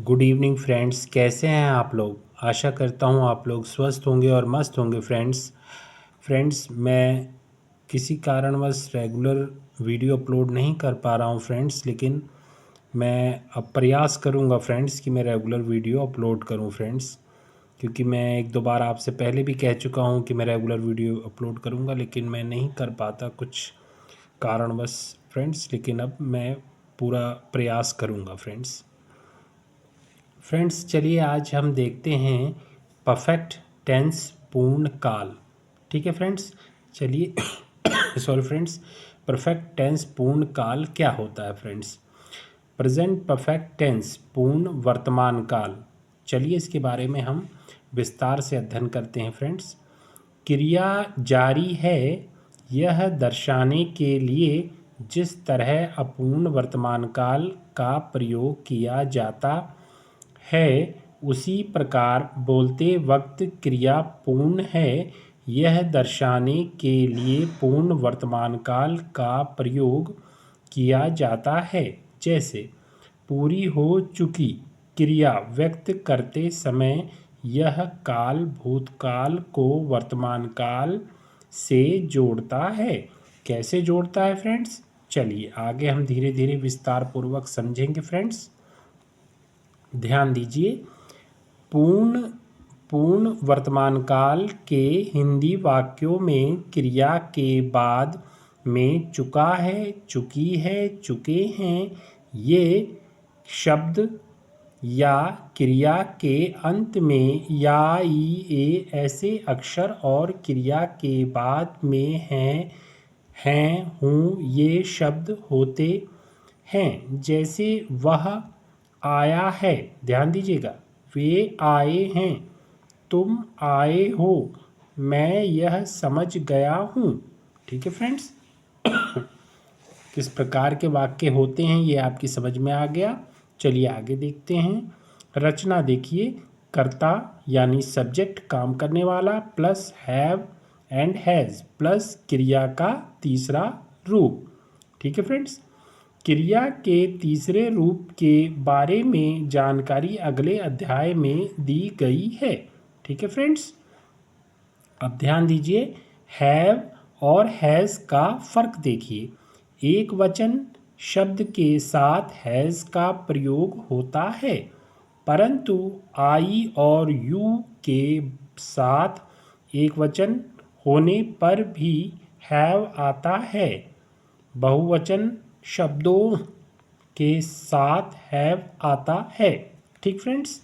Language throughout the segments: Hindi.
गुड इवनिंग फ्रेंड्स, कैसे हैं आप लोग। आशा करता हूं आप लोग स्वस्थ होंगे और मस्त होंगे। फ्रेंड्स मैं किसी कारणवश रेगुलर वीडियो अपलोड नहीं कर पा रहा हूं फ्रेंड्स, लेकिन मैं अब प्रयास करूंगा फ्रेंड्स कि मैं रेगुलर वीडियो अपलोड करूं फ्रेंड्स, क्योंकि मैं एक दो बार आपसे पहले भी कह चुका हूं कि मैं रेगुलर वीडियो अपलोड करूंगा, लेकिन मैं नहीं कर पाता कुछ कारणवश फ्रेंड्स। लेकिन अब मैं पूरा प्रयास करूंगा फ्रेंड्स। चलिए आज हम देखते हैं परफेक्ट टेंस पूर्ण काल। ठीक है फ्रेंड्स, चलिए सॉरी फ्रेंड्स, परफेक्ट टेंस पूर्ण काल क्या होता है फ्रेंड्स। प्रेजेंट परफेक्ट टेंस पूर्ण वर्तमान काल, चलिए इसके बारे में हम विस्तार से अध्ययन करते हैं फ्रेंड्स। क्रिया जारी है यह दर्शाने के लिए जिस तरह अपूर्ण वर्तमान काल का प्रयोग किया जाता है, उसी प्रकार बोलते वक्त क्रिया पूर्ण है यह दर्शाने के लिए पूर्ण वर्तमान काल का प्रयोग किया जाता है। जैसे पूरी हो चुकी क्रिया व्यक्त करते समय यह काल भूतकाल को वर्तमान काल से जोड़ता है। कैसे जोड़ता है फ्रेंड्स, चलिए आगे हम धीरे धीरे विस्तार पूर्वक समझेंगे फ्रेंड्स। ध्यान दीजिए, पूर्ण पूर्ण वर्तमान काल के हिंदी वाक्यों में क्रिया के बाद में चुका है, चुकी है, चुके हैं ये शब्द या क्रिया के अंत में या ई ए ऐसे अक्षर और क्रिया के बाद में हैं हूँ ये शब्द होते हैं। जैसे वह आया है, ध्यान दीजिएगा, वे आए हैं, तुम आए हो, मैं यह समझ गया हूँ। ठीक है फ्रेंड्स, किस प्रकार के वाक्य होते हैं ये आपकी समझ में आ गया। चलिए आगे देखते हैं। रचना देखिए, कर्ता यानी सब्जेक्ट काम करने वाला plus have and has plus क्रिया का तीसरा रूप। ठीक है फ्रेंड्स, क्रिया के तीसरे रूप के बारे में जानकारी अगले अध्याय में दी गई है। ठीक है फ्रेंड्स, अब ध्यान दीजिए, हैव और हैज़ का फर्क देखिए। एक वचन शब्द के साथ हैज़ का प्रयोग होता है, परंतु आई और यू के साथ एक वचन होने पर भी हैव आता है। बहुवचन शब्दों के साथ हैव आता है। ठीक फ्रेंड्स,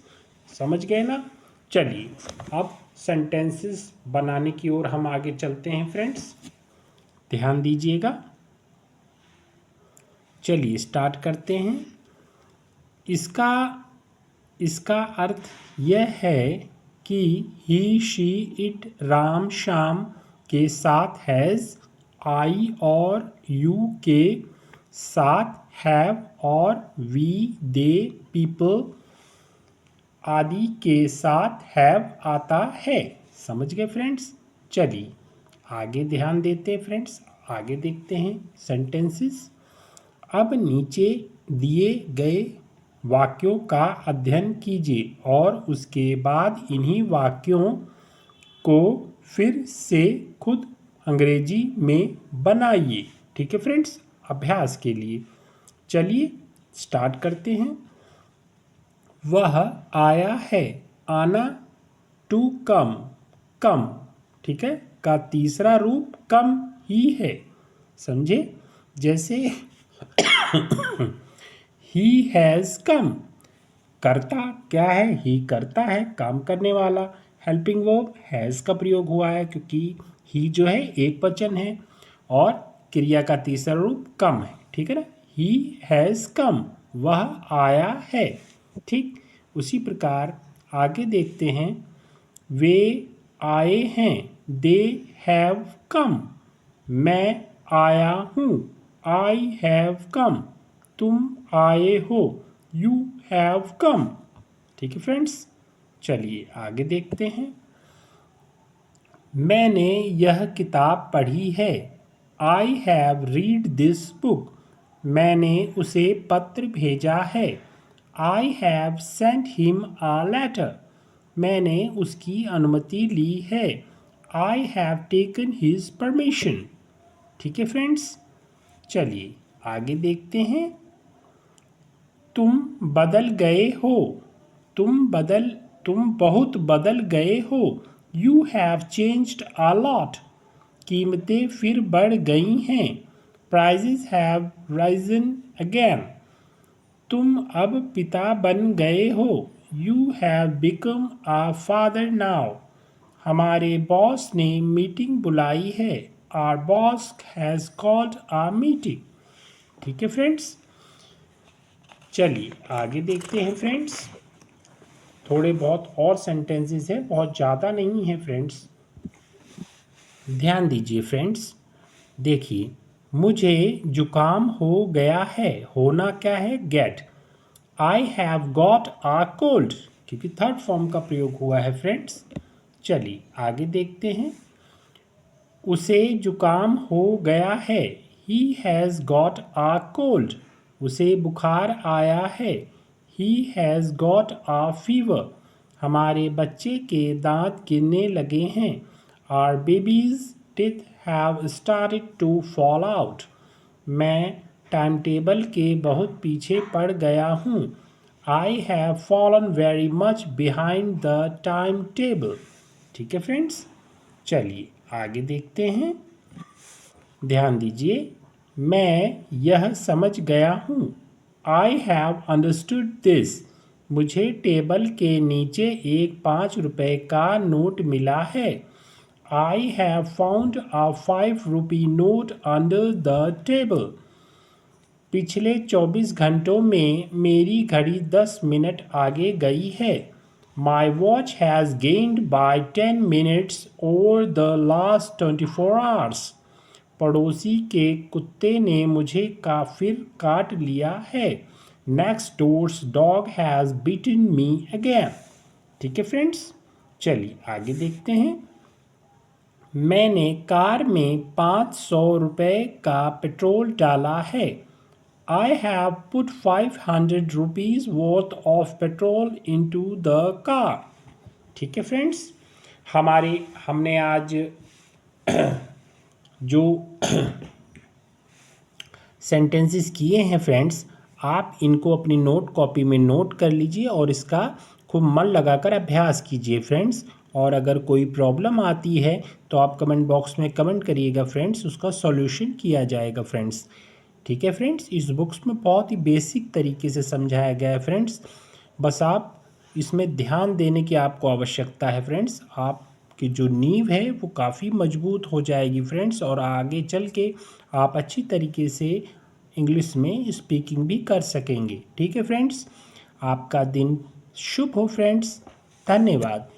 समझ गए ना। चलिए अब सेंटेंसेस बनाने की ओर हम आगे चलते हैं फ्रेंड्स, ध्यान दीजिएगा। चलिए स्टार्ट करते हैं। इसका इसका अर्थ यह है कि ही शी इट राम श्याम के साथ हैज़, आई और यू के साथ हैव और वी दे पीपल आदि के साथ हैव आता है। समझ गए फ्रेंड्स। चलिए आगे ध्यान देते हैं फ्रेंड्स, आगे देखते हैं सेंटेंसेस। अब नीचे दिए गए वाक्यों का अध्ययन कीजिए और उसके बाद इन्हीं वाक्यों को फिर से खुद अंग्रेजी में बनाइए। ठीक है फ्रेंड्स, अभ्यास के लिए चलिए स्टार्ट करते हैं। वह आया है, आना टू कम, कम, ठीक है, का तीसरा रूप कम ही है। समझे, जैसे ही हैज़ कम, करता क्या है, ही करता है, काम करने वाला। हेल्पिंग वर्ब हैज़ का प्रयोग हुआ है क्योंकि ही जो है एक वचन है और क्रिया का तीसरा रूप कम है। ठीक है ना, ही हैज़ कम, वह आया है। ठीक उसी प्रकार आगे देखते हैं। वे आए हैं, दे हैव कम, मैं आया हूँ, आई हैव कम, तुम आए हो, यू हैव कम। ठीक है फ्रेंड्स, चलिए आगे देखते हैं। मैंने यह किताब पढ़ी है, I have read this book, मैंने उसे पत्र भेजा है, I have sent him a letter. मैंने उसकी अनुमति ली है। I have taken his permission. ठीक है फ्रेंड्स, चलिए आगे देखते हैं। तुम बदल गए हो। तुम बहुत बदल गए हो। You have changed a lot. कीमतें फिर बढ़ गई हैं। Prices have risen again. तुम अब पिता बन गए हो। You have become a father now. हमारे बॉस ने मीटिंग बुलाई है। Our boss has called a meeting. ठीक है फ्रेंड्स, चलिए आगे देखते हैं फ्रेंड्स। थोड़े बहुत और सेंटेंसेस हैं, बहुत ज़्यादा नहीं है फ्रेंड्स। ध्यान दीजिए फ्रेंड्स, देखिए, मुझे जुकाम हो गया है। होना क्या है? Get. I have got a cold, क्योंकि थर्ड फॉर्म का प्रयोग हुआ है फ्रेंड्स। चलिए आगे देखते हैं। उसे जुकाम हो गया है। He has got a cold. उसे बुखार आया है। He has got a fever. हमारे बच्चे के दांत गिरने लगे हैं। Our baby's teeth have started to fall out. मैं टाइम टेबल के बहुत पीछे पड़ गया हूँ। I have fallen very much behind the time table. ठीक है फ्रेंड्स, चलिए आगे देखते हैं। ध्यान दीजिए, मैं यह समझ गया हूँ। I have understood this. मुझे टेबल के नीचे एक 5 रुपए का नोट मिला है। I have found a 5 rupee note under the table. पिछले 24 घंटों में मेरी घड़ी 10 मिनट आगे गई है। My watch has gained by 10 minutes over the last 24 hours. पड़ोसी के कुत्ते ने मुझे फिर काट लिया है। Next doors dog has beaten me again. ठीक है फ्रेंड्स, चलिए आगे देखते हैं। मैंने कार में 500 रुपये का पेट्रोल डाला है। I have put 500 rupees worth of petrol into the car. ठीक है फ्रेंड्स, हमने आज जो सेंटेंसेस किए हैं फ्रेंड्स, आप इनको अपनी नोट कॉपी में नोट कर लीजिए और इसका खूब मन लगाकर अभ्यास कीजिए फ्रेंड्स। और अगर कोई प्रॉब्लम आती है तो आप कमेंट बॉक्स में कमेंट करिएगा फ्रेंड्स, उसका सॉल्यूशन किया जाएगा फ्रेंड्स। ठीक है फ्रेंड्स, इस बुक्स में बहुत ही बेसिक तरीके से समझाया गया है फ्रेंड्स। बस आप इसमें ध्यान देने की आपको आवश्यकता है फ्रेंड्स। आपकी जो नींव है वो काफ़ी मजबूत हो जाएगी फ्रेंड्स, और आगे चल के आप अच्छी तरीके से इंग्लिश में स्पीकिंग भी कर सकेंगे। ठीक है फ्रेंड्स, आपका दिन शुभ हो फ्रेंड्स। धन्यवाद।